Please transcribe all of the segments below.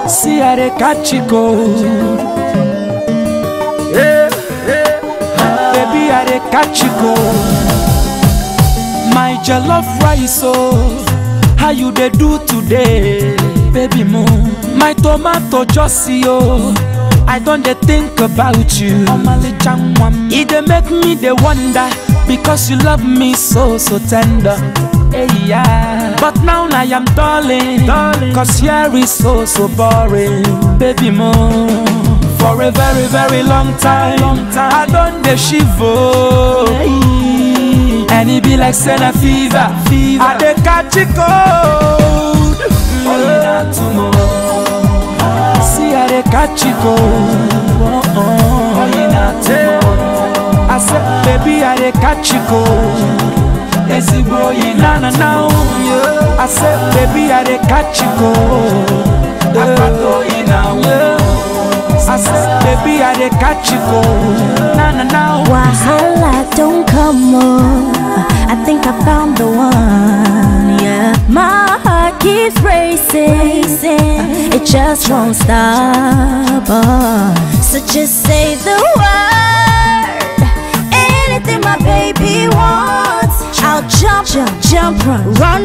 See how they catch you cold. Yeah, yeah. Baby, how they catch you cold. My jollof rice, oh, how you they do today, baby moon? My tomato just see, oh, I don't they think about you. It they make me they wonder, because you love me so tender. Hey, yeah. But now I am darling, cause here is so boring, baby moon. For a very long time, I don't they shiver. And it be like Senna fever. I dey catch it cold. See how they catch it cold. I said, baby, I dey catch it cold. Now. I said, baby, I dey catch it cold. I said, baby, I dey catch you cold. Now. Wahala don't come on. I think I found the one. Yeah, my heart keeps racing. It just won't stop. So just say the word. Anything my baby wants, I'll jump, run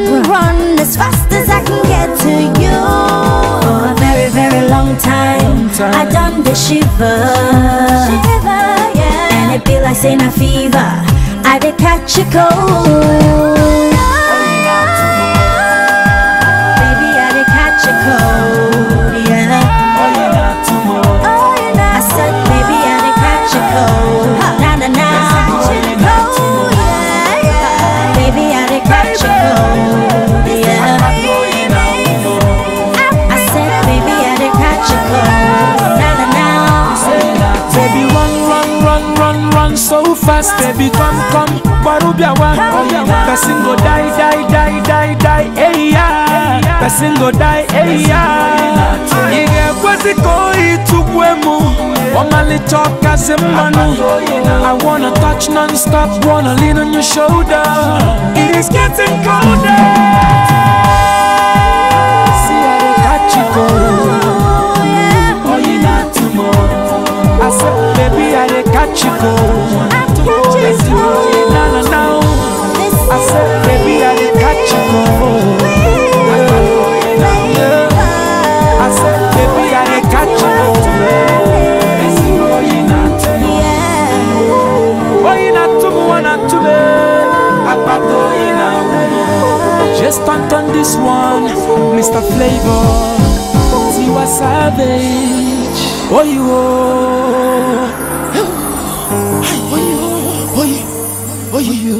as fast as I can get to you. For a very long time, I done the shiver, yeah. And it be like saying a fever. I did catch a cold. Baby, I did catch a cold, yeah. I said, baby, I did catch a cold. Baby, I did catch a cold, yeah. I said, baby, I did catch a cold. Baby, run so fast, baby, come, Barubia one. Person go die, hey yeah. Person go die, hey yeah. Ige kwezi koi tukwemu, omali talk as a manu. I wanna touch non-stop, wanna lean on your shoulder. It is getting colder. See how they catch you cold. Oh, you not tomorrow. I said, baby, I dey catch you cold. Now. I said, baby, I dey catch you cold. I said, baby, I dey catch you cold. Just on this one, Mr. Flavour, Tiwa Savage. Oh, you oh, you.